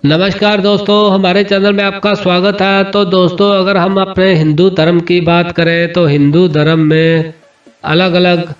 नमस्कार दोस्तों, हमारे चैनल में आपका स्वागत है। तो दोस्तों, अगर हम अपने हिंदू धर्म की बात करें तो हिंदू धर्म में अलग अलग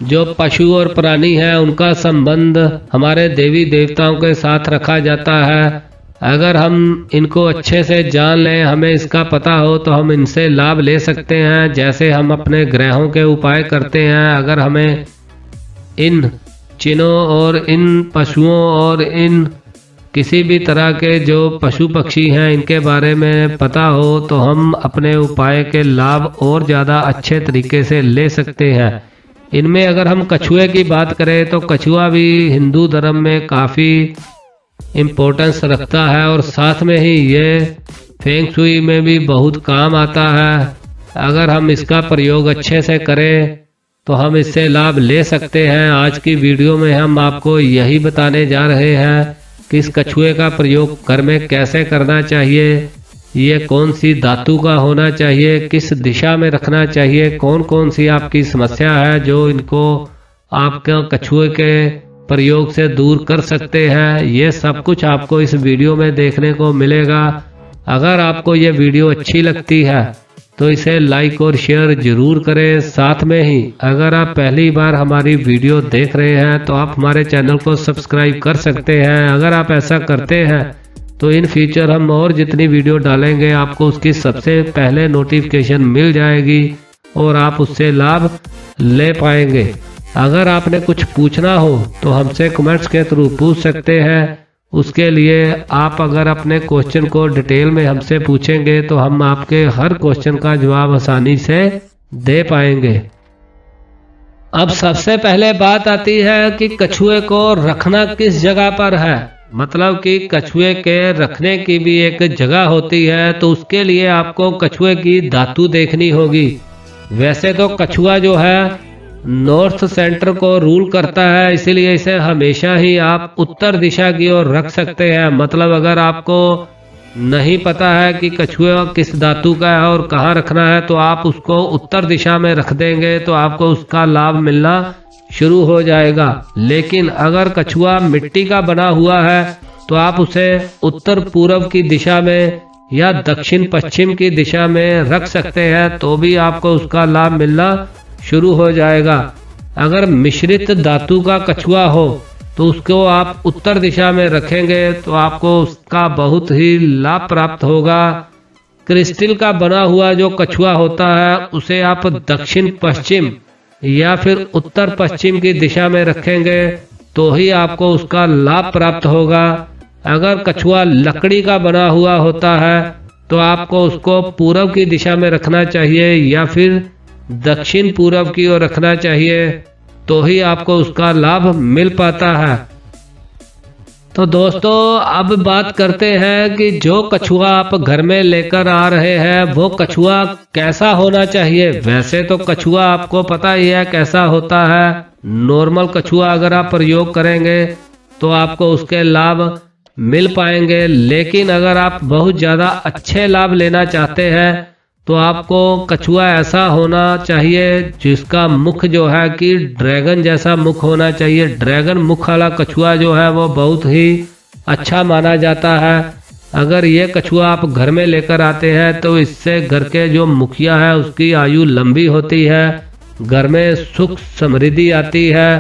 जो पशु और प्राणी हैं उनका संबंध हमारे देवी देवताओं के साथ रखा जाता है। अगर हम इनको अच्छे से जान लें, हमें इसका पता हो, तो हम इनसे लाभ ले सकते हैं। जैसे हम अपने ग्रहों के उपाय करते हैं, अगर हमें इन चिन्हों और इन पशुओं और इन किसी भी तरह के जो पशु पक्षी हैं इनके बारे में पता हो, तो हम अपने उपाय के लाभ और ज़्यादा अच्छे तरीके से ले सकते हैं। इनमें अगर हम कछुए की बात करें तो कछुआ भी हिंदू धर्म में काफ़ी इम्पोर्टेंस रखता है और साथ में ही ये फेंग शुई में भी बहुत काम आता है। अगर हम इसका प्रयोग अच्छे से करें तो हम इससे लाभ ले सकते हैं। आज की वीडियो में हम आपको यही बताने जा रहे हैं कि इस कछुए का प्रयोग घर में कैसे करना चाहिए, ये कौन सी धातु का होना चाहिए, किस दिशा में रखना चाहिए, कौन कौन सी आपकी समस्या है जो इनको आपके कछुए के प्रयोग से दूर कर सकते हैं। ये सब कुछ आपको इस वीडियो में देखने को मिलेगा। अगर आपको ये वीडियो अच्छी लगती है तो इसे लाइक और शेयर जरूर करें। साथ में ही अगर आप पहली बार हमारी वीडियो देख रहे हैं तो आप हमारे चैनल को सब्सक्राइब कर सकते हैं। अगर आप ऐसा करते हैं तो इन फ्यूचर हम और जितनी वीडियो डालेंगे आपको उसकी सबसे पहले नोटिफिकेशन मिल जाएगी और आप उससे लाभ ले पाएंगे। अगर आपने कुछ पूछना हो तो हमसे कमेंट्स के थ्रू पूछ सकते हैं। उसके लिए आप अगर अपने क्वेश्चन को डिटेल में हमसे पूछेंगे तो हम आपके हर क्वेश्चन का जवाब आसानी से दे पाएंगे। अब सबसे पहले बात आती है कि कछुए को रखना किस जगह पर है। मतलब कि कछुए के रखने की भी एक जगह होती है, तो उसके लिए आपको कछुए की धातु देखनी होगी। वैसे तो कछुआ जो है नॉर्थ सेंटर को रूल करता है, इसीलिए इसे हमेशा ही आप उत्तर दिशा की ओर रख सकते हैं। मतलब अगर आपको नहीं पता है कि कछुआ किस धातु का है और कहाँ रखना है, तो आप उसको उत्तर दिशा में रख देंगे तो आपको उसका लाभ मिलना शुरू हो जाएगा। लेकिन अगर कछुआ मिट्टी का बना हुआ है तो आप उसे उत्तर पूर्व की दिशा में या दक्षिण पश्चिम की दिशा में रख सकते हैं, तो भी आपको उसका लाभ मिलना शुरू हो जाएगा। अगर मिश्रित धातु का कछुआ हो तो उसको आप उत्तर दिशा में रखेंगे तो आपको उसका बहुत ही लाभ प्राप्त होगा। क्रिस्टल का बना हुआ जो कछुआ होता है उसे आप दक्षिण पश्चिम या फिर उत्तर पश्चिम की दिशा में रखेंगे तो ही आपको उसका लाभ प्राप्त होगा। अगर कछुआ लकड़ी का बना हुआ होता है तो आपको उसको पूर्व की दिशा में रखना चाहिए या फिर दक्षिण पूर्व की ओर रखना चाहिए, तो ही आपको उसका लाभ मिल पाता है। तो दोस्तों, अब बात करते हैं कि जो कछुआ आप घर में लेकर आ रहे हैं वो कछुआ कैसा होना चाहिए। वैसे तो कछुआ आपको पता ही है कैसा होता है। नॉर्मल कछुआ अगर आप प्रयोग करेंगे तो आपको उसके लाभ मिल पाएंगे। लेकिन अगर आप बहुत ज्यादा अच्छे लाभ लेना चाहते हैं तो आपको कछुआ ऐसा होना चाहिए जिसका मुख जो है कि ड्रैगन जैसा मुख होना चाहिए। ड्रैगन मुख वाला कछुआ जो है वो बहुत ही अच्छा माना जाता है। अगर ये कछुआ आप घर में लेकर आते हैं तो इससे घर के जो मुखिया है उसकी आयु लंबी होती है, घर में सुख समृद्धि आती है,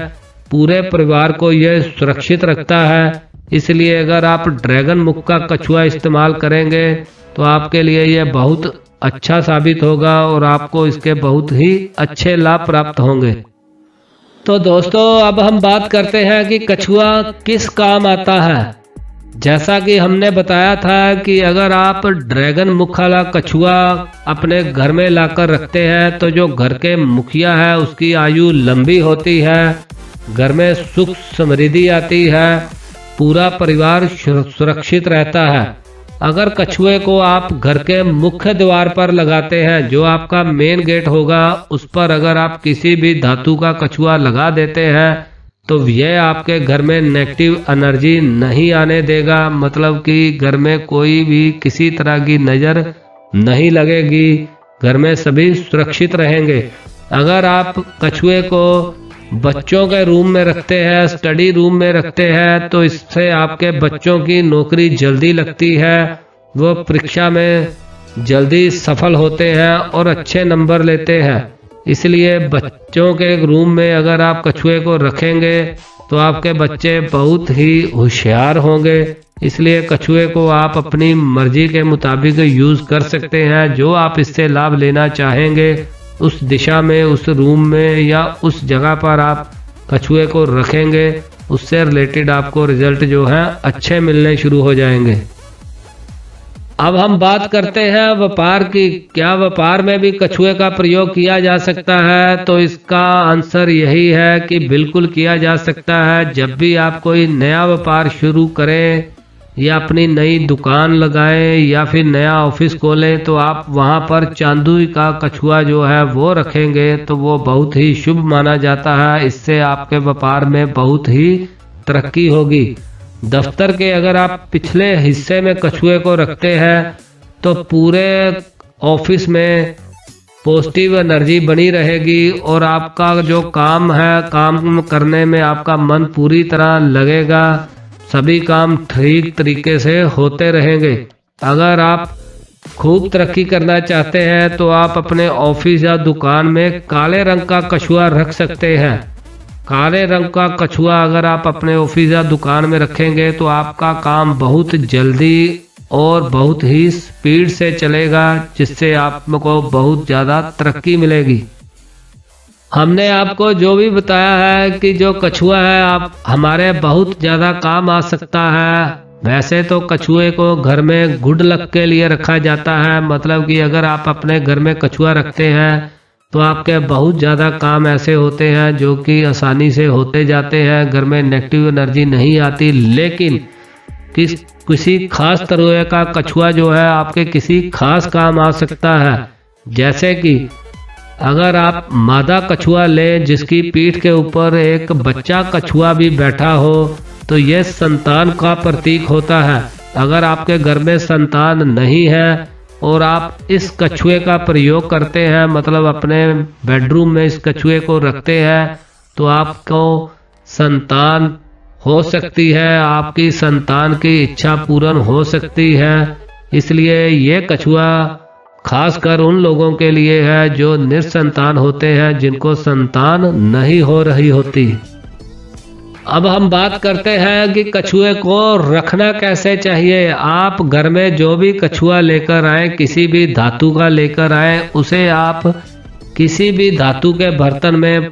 पूरे परिवार को ये सुरक्षित रखता है। इसलिए अगर आप ड्रैगन मुख का कछुआ इस्तेमाल करेंगे तो आपके लिए ये बहुत अच्छा साबित होगा और आपको इसके बहुत ही अच्छे लाभ प्राप्त होंगे। तो दोस्तों, अब हम बात करते हैं कि कछुआ किस काम आता है। जैसा कि हमने बताया था कि अगर आप ड्रैगन मुख वाला कछुआ अपने घर में लाकर रखते हैं तो जो घर के मुखिया है उसकी आयु लंबी होती है, घर में सुख समृद्धि आती है, पूरा परिवार सुरक्षित रहता है। अगर कछुए को आप घर के मुख्य द्वार पर लगाते हैं, जो आपका मेन गेट होगा, उस पर अगर आप किसी भी धातु का कछुआ लगा देते हैं तो यह आपके घर में नेगेटिव एनर्जी नहीं आने देगा। मतलब कि घर में कोई भी किसी तरह की नजर नहीं लगेगी, घर में सभी सुरक्षित रहेंगे। अगर आप कछुए को बच्चों के रूम में रखते हैं, स्टडी रूम में रखते हैं, तो इससे आपके बच्चों की नौकरी जल्दी लगती है, वो परीक्षा में जल्दी सफल होते हैं और अच्छे नंबर लेते हैं। इसलिए बच्चों के रूम में अगर आप कछुए को रखेंगे तो आपके बच्चे बहुत ही होशियार होंगे। इसलिए कछुए को आप अपनी मर्जी के मुताबिक यूज कर सकते हैं। जो आप इससे लाभ लेना चाहेंगे उस दिशा में, उस रूम में या उस जगह पर आप कछुए को रखेंगे, उससे रिलेटेड आपको रिजल्ट जो है अच्छे मिलने शुरू हो जाएंगे। अब हम बात करते हैं व्यापार की। क्या व्यापार में भी कछुए का प्रयोग किया जा सकता है? तो इसका आंसर यही है कि बिल्कुल किया जा सकता है। जब भी आप कोई नया व्यापार शुरू करें या अपनी नई दुकान लगाएं या फिर नया ऑफिस खोलें, तो आप वहां पर चांदी का कछुआ जो है वो रखेंगे तो वो बहुत ही शुभ माना जाता है। इससे आपके व्यापार में बहुत ही तरक्की होगी। दफ्तर के अगर आप पिछले हिस्से में कछुए को रखते हैं तो पूरे ऑफिस में पॉजिटिव एनर्जी बनी रहेगी और आपका जो काम है, काम करने में आपका मन पूरी तरह लगेगा, सभी काम ठीक तरीके से होते रहेंगे। अगर आप खूब तरक्की करना चाहते हैं तो आप अपने ऑफिस या दुकान में काले रंग का कछुआ रख सकते हैं। काले रंग का कछुआ अगर आप अपने ऑफिस या दुकान में रखेंगे तो आपका काम बहुत जल्दी और बहुत ही स्पीड से चलेगा, जिससे आपको बहुत ज़्यादा तरक्की मिलेगी। हमने आपको जो भी बताया है कि जो कछुआ है आप हमारे बहुत ज़्यादा काम आ सकता है। वैसे तो कछुए को घर में गुड लक के लिए रखा जाता है, मतलब कि अगर आप अपने घर में कछुआ रखते हैं तो आपके बहुत ज़्यादा काम ऐसे होते हैं जो कि आसानी से होते जाते हैं, घर में नेगेटिव एनर्जी नहीं आती। लेकिन किसी खास तरह का कछुआ जो है आपके किसी खास काम आ सकता है। जैसे कि अगर आप मादा कछुआ लें जिसकी पीठ के ऊपर एक बच्चा कछुआ भी बैठा हो, तो यह संतान का प्रतीक होता है। अगर आपके घर में संतान नहीं है और आप इस कछुए का प्रयोग करते हैं, मतलब अपने बेडरूम में इस कछुए को रखते हैं, तो आपको संतान हो सकती है, आपकी संतान की इच्छा पूर्ण हो सकती है। इसलिए ये कछुआ खासकर उन लोगों के लिए है जो निसंतान होते हैं, जिनको संतान नहीं हो रही होती। अब हम बात करते हैं कि कछुए को रखना कैसे चाहिए। आप घर में जो भी कछुआ लेकर आए, किसी भी धातु का लेकर आए, उसे आप किसी भी धातु के बर्तन में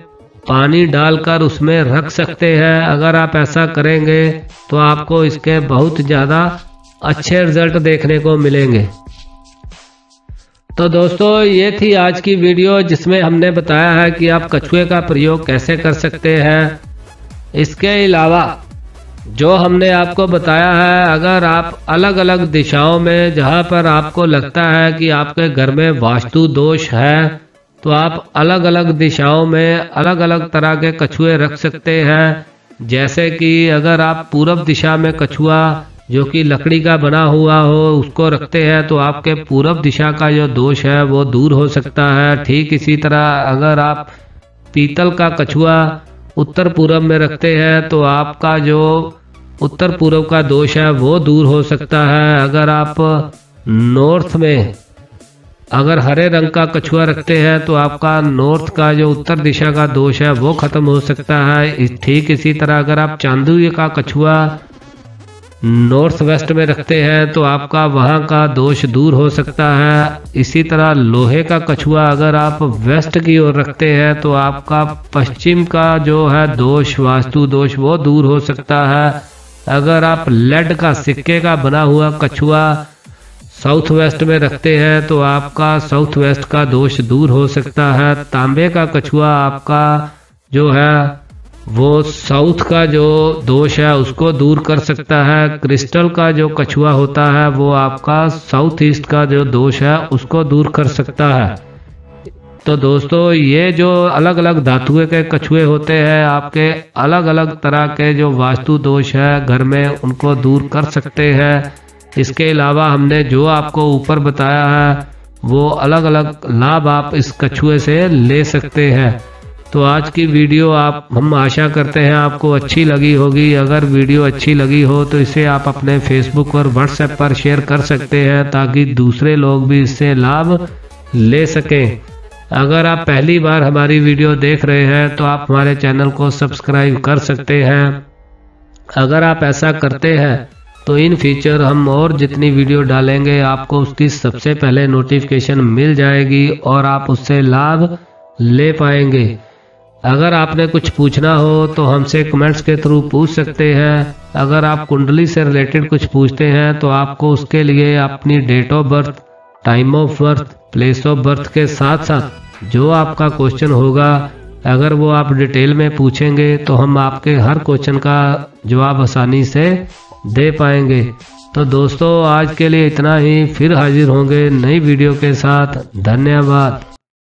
पानी डालकर उसमें रख सकते हैं। अगर आप ऐसा करेंगे तो आपको इसके बहुत ज़्यादा अच्छे रिजल्ट देखने को मिलेंगे। तो दोस्तों ये थी आज की वीडियो जिसमें हमने बताया है कि आप कछुए का प्रयोग कैसे कर सकते हैं। इसके अलावा जो हमने आपको बताया है, अगर आप अलग अलग दिशाओं में जहां पर आपको लगता है कि आपके घर में वास्तु दोष है, तो आप अलग अलग दिशाओं में अलग अलग तरह के कछुए रख सकते हैं। जैसे कि अगर आप पूर्व दिशा में कछुआ जो कि लकड़ी का बना हुआ हो उसको रखते हैं तो आपके पूर्व दिशा का जो दोष है वो दूर हो सकता है। ठीक इसी तरह अगर आप पीतल का कछुआ उत्तर पूर्व में रखते हैं तो आपका जो उत्तर पूर्व का दोष है वो दूर हो सकता है। अगर आप नॉर्थ में अगर हरे रंग का कछुआ रखते हैं तो आपका नॉर्थ का जो उत्तर दिशा का दोष है वो खत्म हो सकता है। ठीक इसी तरह अगर आप चांदी का कछुआ नॉर्थ वेस्ट में रखते हैं तो आपका वहां का दोष दूर हो सकता है। इसी तरह लोहे का कछुआ अगर आप वेस्ट की ओर रखते हैं तो आपका पश्चिम का जो है दोष, वास्तु दोष, वो दूर हो सकता है। अगर आप लेड का सिक्के का बना हुआ कछुआ साउथ वेस्ट में रखते हैं तो आपका साउथ वेस्ट का दोष दूर हो सकता है। तांबे का कछुआ आपका जो है वो साउथ का जो दोष है उसको दूर कर सकता है। क्रिस्टल का जो कछुआ होता है वो आपका साउथ ईस्ट का जो दोष है उसको दूर कर सकता है। तो दोस्तों ये जो अलग अलग धातुएं के कछुए होते हैं आपके अलग अलग तरह के जो वास्तु दोष है घर में उनको दूर कर सकते हैं। इसके अलावा हमने जो आपको ऊपर बताया है वो अलग अलग लाभ आप इस कछुए से ले सकते हैं। तो आज की वीडियो हम आशा करते हैं आपको अच्छी लगी होगी। अगर वीडियो अच्छी लगी हो तो इसे आप अपने फेसबुक और व्हाट्सएप पर शेयर कर सकते हैं ताकि दूसरे लोग भी इससे लाभ ले सकें। अगर आप पहली बार हमारी वीडियो देख रहे हैं तो आप हमारे चैनल को सब्सक्राइब कर सकते हैं। अगर आप ऐसा करते हैं तो इन फ्यूचर हम और जितनी वीडियो डालेंगे आपको उसकी सबसे पहले नोटिफिकेशन मिल जाएगी और आप उससे लाभ ले पाएंगे। अगर आपने कुछ पूछना हो तो हमसे कमेंट्स के थ्रू पूछ सकते हैं। अगर आप कुंडली से रिलेटेड कुछ पूछते हैं तो आपको उसके लिए अपनी date of birth, time of birth, place of birth के साथ साथ जो आपका क्वेश्चन होगा अगर वो आप डिटेल में पूछेंगे तो हम आपके हर क्वेश्चन का जवाब आसानी से दे पाएंगे। तो दोस्तों आज के लिए इतना ही, फिर हाजिर होंगे नई वीडियो के साथ। धन्यवाद।